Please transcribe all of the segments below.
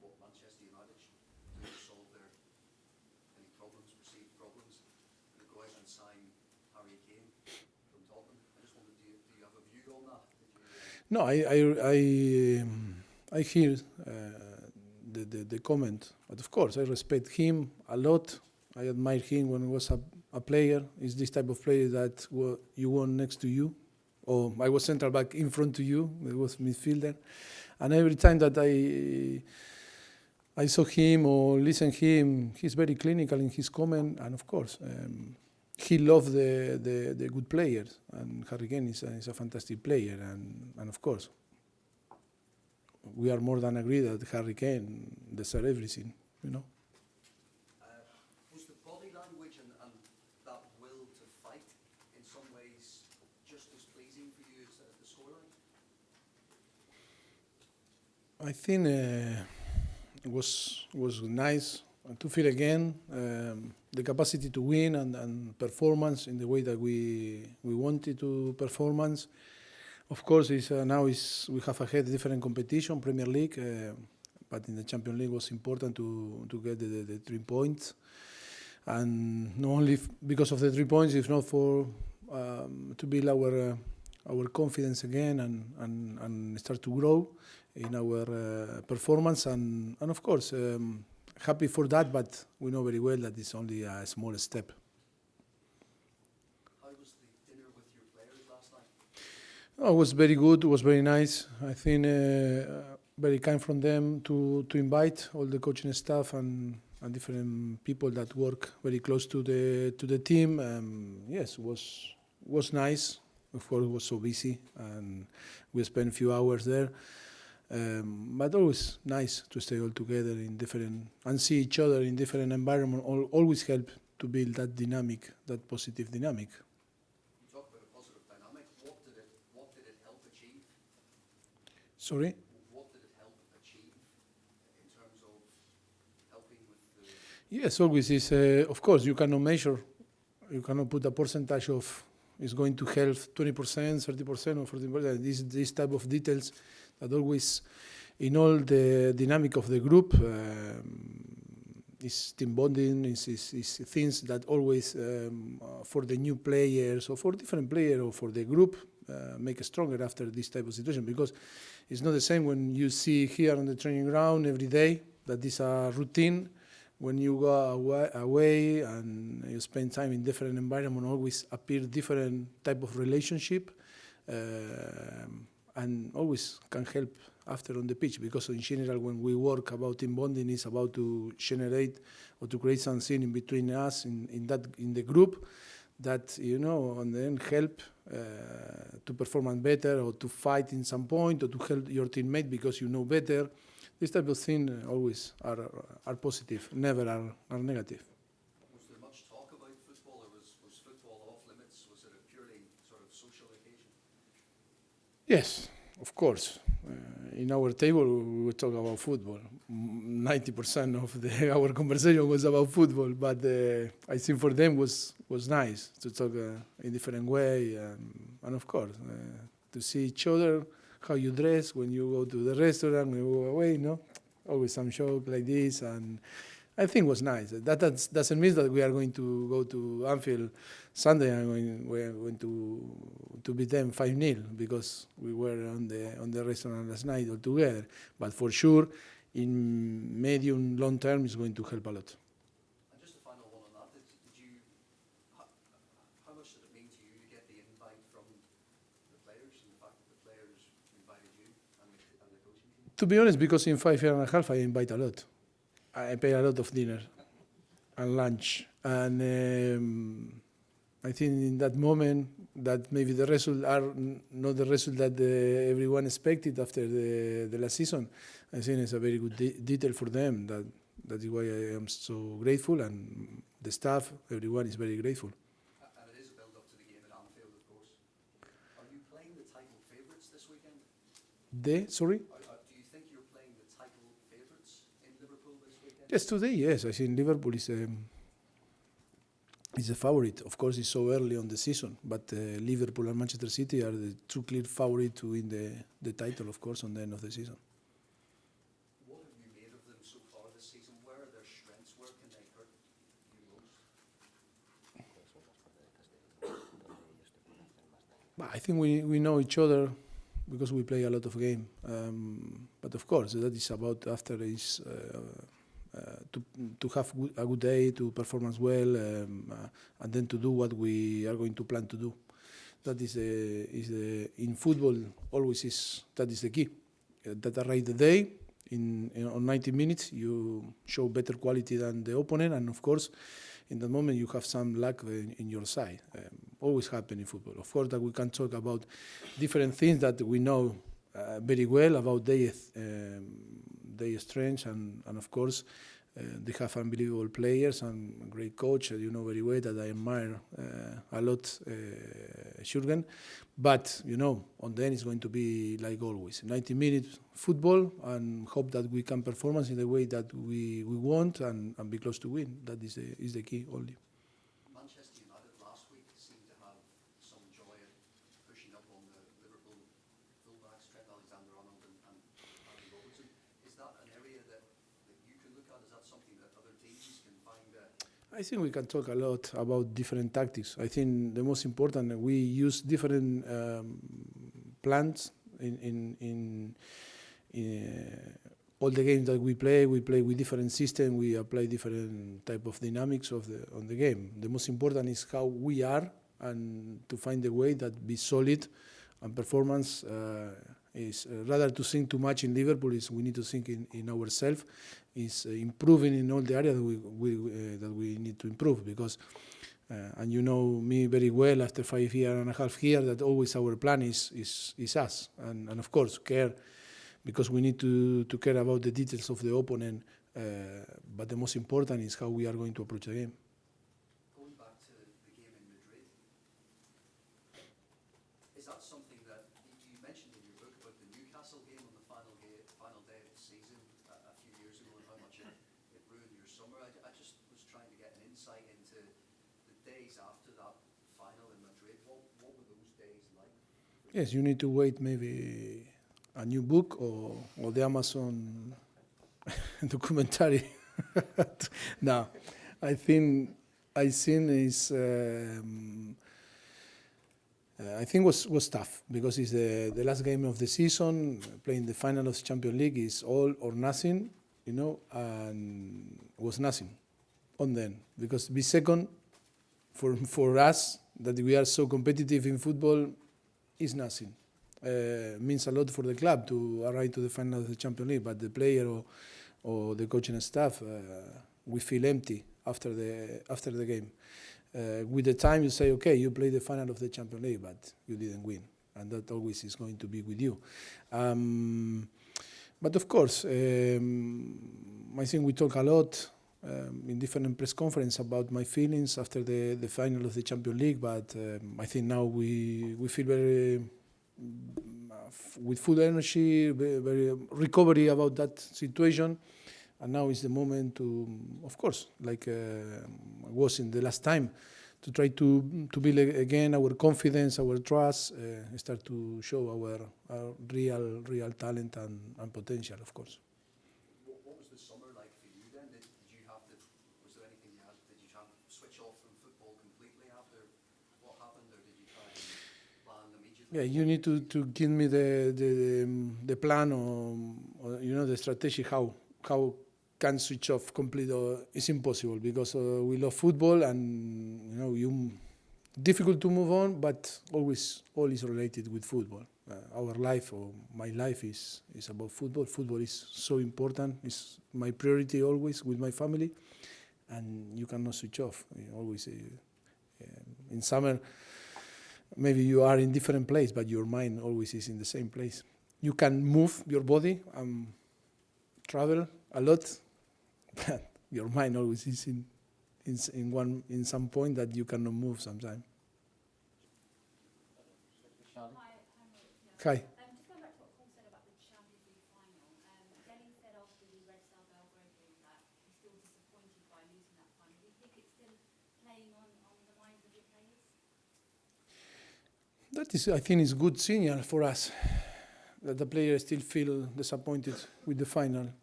what Manchester United should do to solve their any problems, perceived problems, and go out and sign Harry Kane from Tottenham. I just wondered, do you have a view on that? No, I hear the comment, but of course I respect him a lot. I admire him when he was a player. He's this type of player that you want next to you, or I was central back in front to you. It was midfielder, and every time that I saw him or listened him, he's very clinical in his comment, and of course. He loved the good players, and Harry Kane is a fantastic player, and of course, we are more than agreed that Harry Kane deserves everything, you know. Was the body language and that will to fight in some ways just as pleasing for you as the scoreline? I think it was nice to feel again the capacity to win and performance in the way that we wanted to performance. Of course, now we have ahead different competition, Premier League, but in the Champions League was important to get the 3 points, and not only because of the 3 points, if not for to build our confidence again and start to grow in our performance, and of course. Happy for that, but we know very well that it's only a small step. How was the dinner with your players last night? Oh, it was very good. It was very nice. I think very kind from them to invite all the coaching staff and different people that work very close to the team. Yes, it was nice. Of course, it was so busy, and we spent a few hours there. But always nice to stay all together in different and see each other in different environment. Always help to build that dynamic, that positive dynamic. You talk about a positive dynamic. What did it help achieve? Sorry? What did it help achieve in terms of helping with the? Yes, always is. Of course, you cannot measure. You cannot put a percentage of it's going to help 20%, 30%, or 40%. This type of details. That always, in all the dynamic of the group, is team bonding, is things that always, for the new players or for different players or for the group, make it stronger after this type of situation. Because it's not the same when you see here on the training ground every day, that is a routine. When you go away and you spend time in different environment, always appear different type of relationship. And always can help after on the pitch, because in general when we work about team bonding, it's about to generate or to create something in between us in the group that, you know, and then help to perform better or to fight in some point or to help your teammate because you know better. This type of thing always are positive, never are negative. Was there much talk about football, or was football off limits? Was it a purely sort of social occasion? Yes, of course. In our table, we would talk about football. 90% of our conversation was about football, but I think for them was nice to talk in different way, and of course to see each other, how you dress when you go to the restaurant, when you go away, no? Always some joke like this, and I think it was nice. That doesn't mean that we are going to go to Anfield Sunday and we're going to beat them 5-0 because we were on the restaurant last night all together. But for sure, in medium, long term, it's going to help a lot. And just a final one on that, how much did it mean to you to get the invite from the players and the fact that the players invited you and the coaching team? To be honest, because in 5 years and a half, I invite a lot. I pay a lot of dinner and lunch, and I think in that moment that maybe the results are not the result that everyone expected after the last season. I think it's a very good detail for them. That is why I am so grateful, and the staff, everyone is very grateful. And it is a build-up to the game at Anfield, of course. Are you playing the title favourites this weekend? Sorry? Do you think you're playing the title favourites in Liverpool this weekend? Yes, today, yes. I think Liverpool is a favorite. Of course, it's so early on the season, but Liverpool and Manchester City are the two clear favorites to win the title, of course, on the end of the season. What have you made of them I think we know each other because we play a lot of game. But of course, that is about after is to have a good day, to perform as well, and then to do what we are going to plan to do. That is in football always that is the key. That arrange the day on 90 minutes you show better quality than the opponent, and of course in that moment you have some luck in your side. Always happen in football. Of course that we can talk about different things that we know very well about their strengths, and of course they have unbelievable players and great coach. You know very well that I admire a lot Jurgen. But on the end it's going to be like always, 90 minutes football, and hope that we can perform in the way that we want and be close to win. That is the key only. Manchester United last week seemed to have some joy at pushing up on the Liverpool fullbacks, Trent Alexander-Arnold and Andy Robertson. Is that an area that you can look at? Is that something that other teams can find? I think we can talk a lot about different tactics. I think the most important, we use different plans in all the games that we play. We play with different systems. We apply different type of dynamics on the game. The most important is how we are, and to find a way that be solid, and performance is rather to think too much in Liverpool. Is we need to think in ourselves. Is improving in all the areas that we need to improve, because and you know me very well after 5 years and a half here, that always our plan is us, and of course care, because we need to care about the details of the opponent, but the most important is how we are going to approach the game. Going back to the game in Madrid, is that something that you mentioned in your book about the Newcastle game on the final day of the season a few years ago, and how much it ruined your summer? I just was trying to get an insight into the days after that final in Madrid. What were those days like? Yes, you need to wait maybe a new book or the Amazon documentary. No, I think is I think was tough, because it's the last game of the season. Playing the final of the Champions League is all or nothing, and was nothing on then, because to be second for us, that we are so competitive in football, is nothing. Means a lot for the club to arrive to the final of the Champions League, but the player or the coaching staff, we feel empty after the game. With the time you say, okay, you play the final of the Champions League, but you didn't win, and that always is going to be with you. But of course, I think we talk a lot in different press conferences about my feelings after the final of the Champions League, but I think now we feel very with full energy, very recovery about that situation, and now is the moment to, of course, like was in the last time, to try to build again our confidence, our trust, start to show our real talent and potential, of course. What was the summer like for you then? Did you have to? Was there anything did you try to switch off from football completely after what happened, or did you try and plan immediately? Yeah, you need to give me the plan or the strategy how can switch off completely. It's impossible, because we love football, and you difficult to move on, but always all is related with football. Our life, or my life, is about football. Football is so important. It's my priority always with my family, and you cannot switch off. Always in summer, maybe you are in different place, but your mind always is in the same place. You can move your body and travel a lot, but your mind always is in some point that you cannot move sometimes. Hi. Just going back to what Paul said about the Champions League final. Denny said after the Red Star Belgrade game that he's still disappointed by losing that final. Do you think it's still playing on the minds of your players? That is, I think, is good signal for us, that the players still feel disappointed with the final.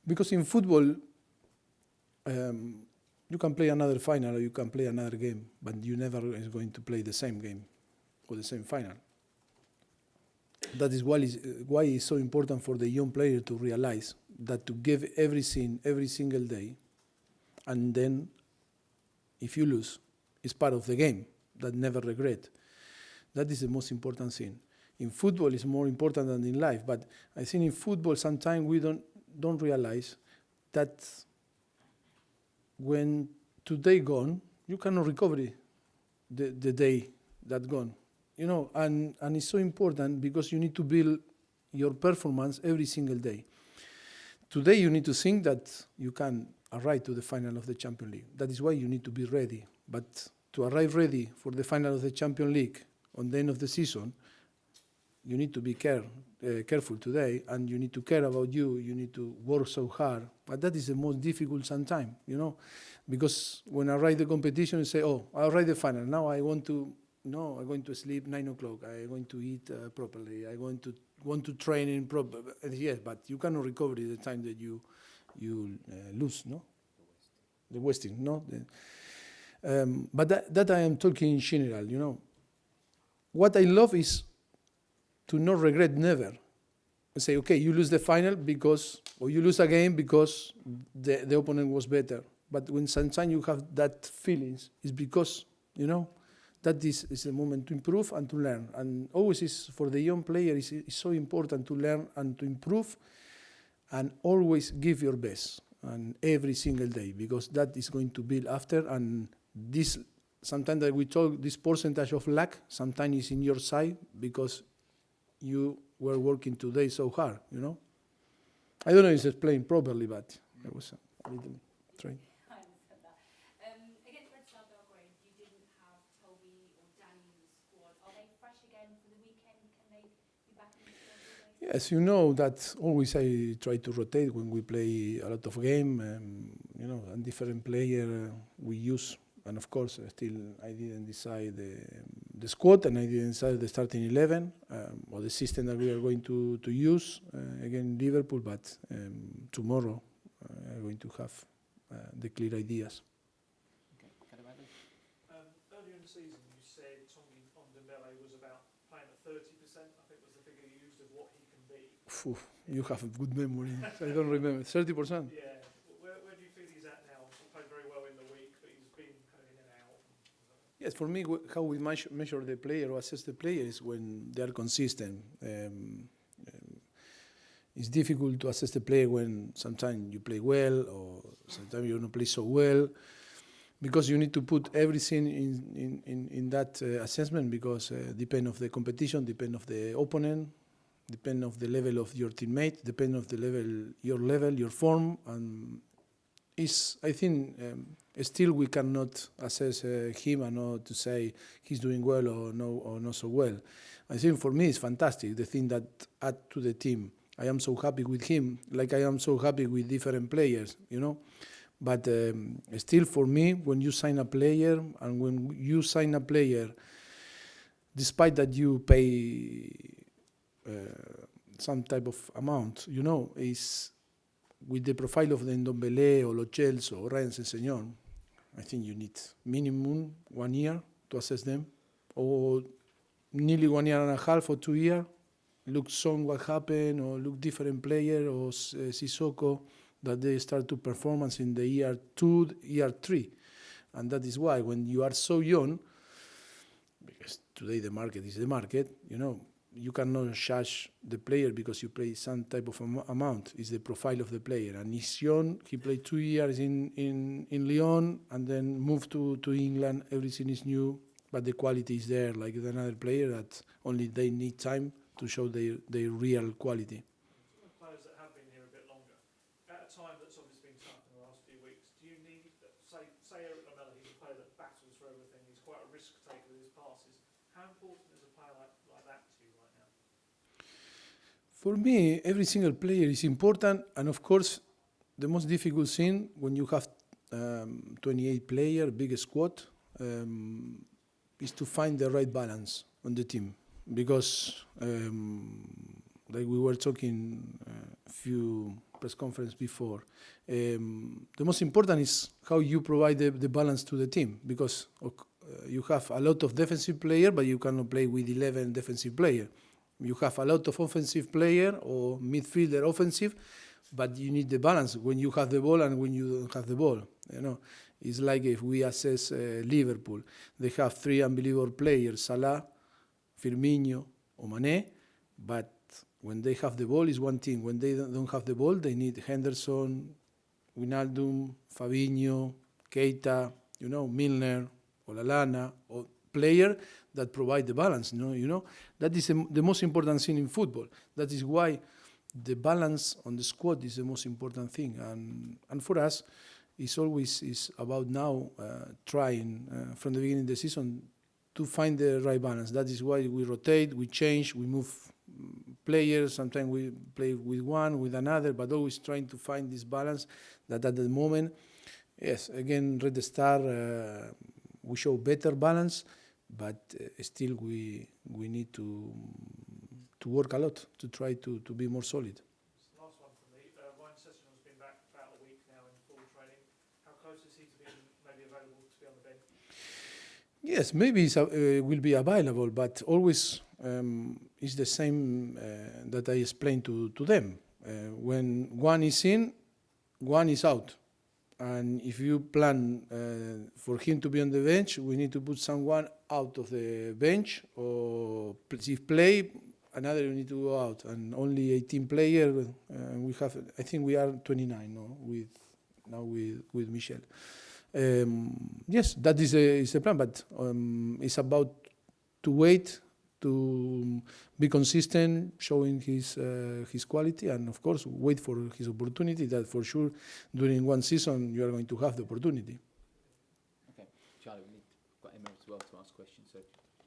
Because in football, You can play another final or you can play another game, but you never is going to play the same game or the same final. That is why it's so important for the young player to realize that to give everything every single day, and then if you lose, it's part of the game. That never regret. That is the most important thing. In football, it's more important than in life. But I think in football, sometimes we don't realize that when today gone, you cannot recover the day that gone. You know, and it's so important because you need to build your performance every single day. Today you need to think that you can arrive to the final of the Champions League. That is why you need to be ready. But to arrive ready for the final of the Champions League on the end of the season, you need to be careful today, and you need to care about you. You need to work so hard. But that is the most difficult sometimes, you know, because when I arrive the competition, you say, oh, I arrive the final. Now I want to, no, I'm going to sleep 9 o'clock. I'm going to eat properly. I'm going to want to train in proper. Yes, but you cannot recover the time that you lose, no? The wasting, no? But that I am talking in general, you know. What I love is to not regret never. I say, okay, you lose the final because, or you lose a game because the opponent was better. But when sometimes you have that feelings, it's because, you know, that is the moment to improve and to learn. And always is for the young player, it's so important to learn and to improve and always give your best and every single day, because that is going to build after. And this, sometimes that we talk, this percentage of luck, sometimes is in your side because you were working today so hard, you know. I don't know if it's explained properly, but it was a little trying. I understand that. Against Red Star Belgrade, you didn't have Toby or Danny in the squad. Are they fresh again for the weekend? Can they be back in the squad? Yes, you know that always I try to rotate when we play a lot of game, you know, and different player we use. And of course, still I didn't decide the squad, and I didn't decide the starting 11 or the system that we are going to use again Liverpool. But tomorrow I'm going to have the clear ideas. Earlier in the season, you said Tommy Ondembele was about playing at 30%. I think was the figure you used of what he can be. Phew, you have a good memory. I don't remember. 30%. Yeah. Where do you feel he's at now? He played very well in the week, but he's been kind of in and out. Yes, for me, how we measure the player or assess the player is when they are consistent. It's difficult to assess the player when sometimes you play well or sometimes you don't play so well, because you need to put everything in that assessment, because depend of the competition, depend of the opponent, depend of the level of your teammate, depend of the level, your form, and I think still we cannot assess him and not to say he's doing well or not so well. I think for me it's fantastic, the thing that add to the team. I am so happy with him, like I am so happy with different players, you know. But still for me, when you sign a player, and when you sign a player, despite that you pay some type of amount, you know, is with the profile of the Ndombele or Lo Celso or Ryan Sessegnon, I think you need minimum 1 year to assess them, or nearly 1 year and a half or 2 years. Look some what happened, or look different player, or Sissoko, that they start to performance in the year 2, year 3. And that is why when you are so young, because today the market is the market, you know, you cannot judge the player because you play some type of amount. It's the profile of the player. And he's young, he played 2 years in Lyon and then moved to England. Everything is new, but the quality is there, like another player that only they need time to show their real quality. Some of the players that have been here a bit longer, at a time that's obviously been tough in the last few weeks, do you need, say Eric Lamela, he's a player that battles for everything, he's quite a risk taker with his passes. How important is a player like that to you right now? For me, every single player is important, and of course, the most difficult thing when you have 28 players, big squad, is to find the right balance on the team. Because, like we were talking a few press conference before. The most important is how you provide the balance to the team, because you have a lot of defensive player, but you cannot play with 11 defensive player. You have a lot of offensive player or midfielder offensive, but you need the balance when you have the ball and when you don't have the ball. You know, it's like if we assess Liverpool, they have 3 unbelievable players: Salah, Firmino, or Mane, but when they have the ball, is one thing. When they don't have the ball, they need Henderson, Wijnaldum, Fabinho, Keita, Milner, or Lallana, or player that provide the balance. That is the most important thing in football. That is why the balance on the squad is the most important thing. And for us, it's always is about now trying from the beginning of the season to find the right balance. That is why we rotate, we change, we move players. Sometimes we play with one, with another, but always trying to find this balance that at the moment, yes, again, Red Star, we show better balance, but still we need to work a lot to try to be more solid. Last one from me. Ryan Sessegnon has been back about a week now in full training. How close is he to being maybe available to be on the bench? Yes, maybe it will be available, but always it's the same that I explained to them. When one is in, one is out. And if you plan for him to be on the bench, we need to put someone out of the bench, or if play, another we need to go out. And only 18 players, we have, I think we are 29 with Michel. Yes, that is a plan, but it's about to wait, to be consistent, showing his quality, and of course wait for his opportunity. That for sure during one season you are going to have the opportunity. Okay, Charlie, we've got Emma as well to ask questions, so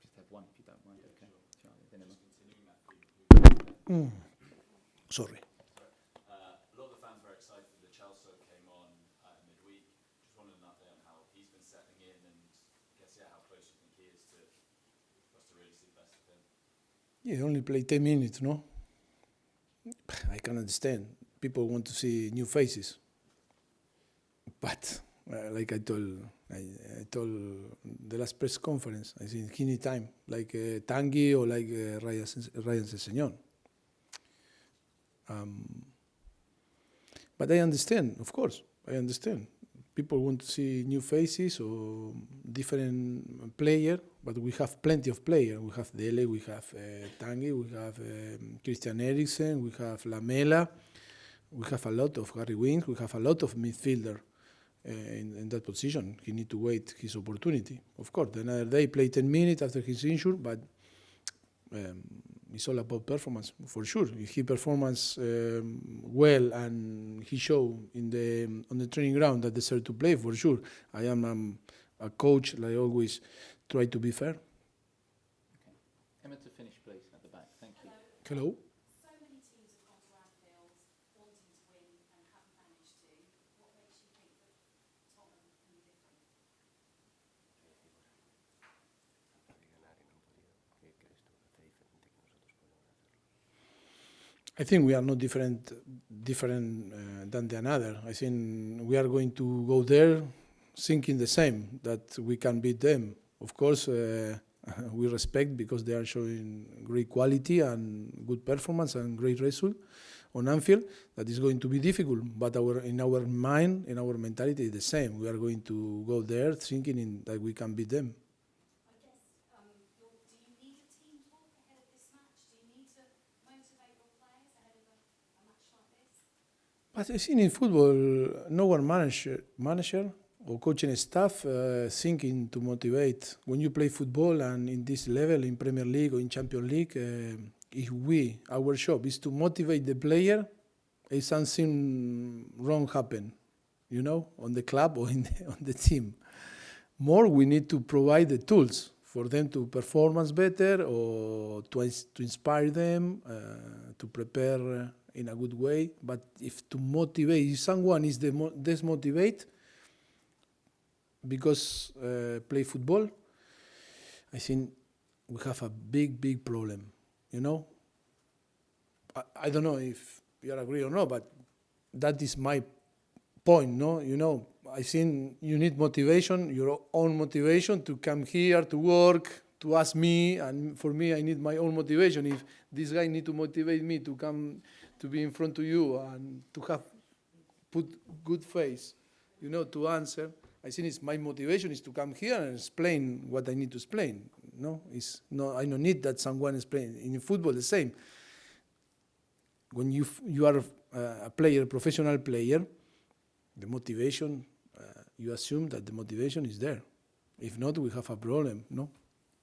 just have one if you don't mind. Okay, Charlie, then Emma. Sorry. A lot of the fans were excited that Chelsea came on midweek. Just wanted an update on how he's been settling in, and I guess how close you think he is to us to really see the best of him. Yeah, he only played 10 minutes, no? I can understand. People want to see new faces. But like I told the last press conference, I think he need time, like Tanguy or like Ryan Sessegnon. But I understand, of course, I understand. People want to see new faces or different player, but we have plenty of players. We have Dele, we have Tanguy, we have Christian Eriksen, we have Lamela, we have a lot of Harry Winks, we have a lot of midfielder in that position. He need to wait his opportunity. Of course, another day play 10 minutes after his injury, but it's all about performance, for sure. If he performs well and he show on the training ground that deserve to play, for sure. I am a coach, like always, try to be fair. Okay. Emma, to finish, please, at the back. Thank you. Hello. So many teams have gone to Anfield wanting to win and haven't managed to. What makes you think that Tottenham can be different? I think we are not different than the another. I think we are going to go there thinking the same, that we can beat them. Of course, we respect because they are showing great quality and good performance and great result on Anfield. That is going to be difficult, but in our mind, in our mentality, is the same. We are going to go there thinking that we can beat them. I guess, do you need a team talk ahead of this match? Do you need to motivate your players ahead of a match like this? But I think in football, no one manager or coaching staff thinking to motivate. When you play football and in this level, in Premier League or in Champions League, if our job is to motivate the player, if something wrong happen, on the club or on the team. More, we need to provide the tools for them to perform better or to inspire them, to prepare in a good way. But if someone is desmotivated because play football, I think we have a big problem. I don't know if you agree or not, but that is my point, no? You know, I think you need motivation, your own motivation to come here to work, to ask me, and for me, I need my own motivation. If this guy need to motivate me to come to be in front of you and to have put good face, you know, to answer, I think it's my motivation is to come here and explain what I need to explain. No, it's no, I don't need that someone explain. In football, the same. When you are a player, professional player, the motivation, you assume that the motivation is there. If not, we have a problem, no?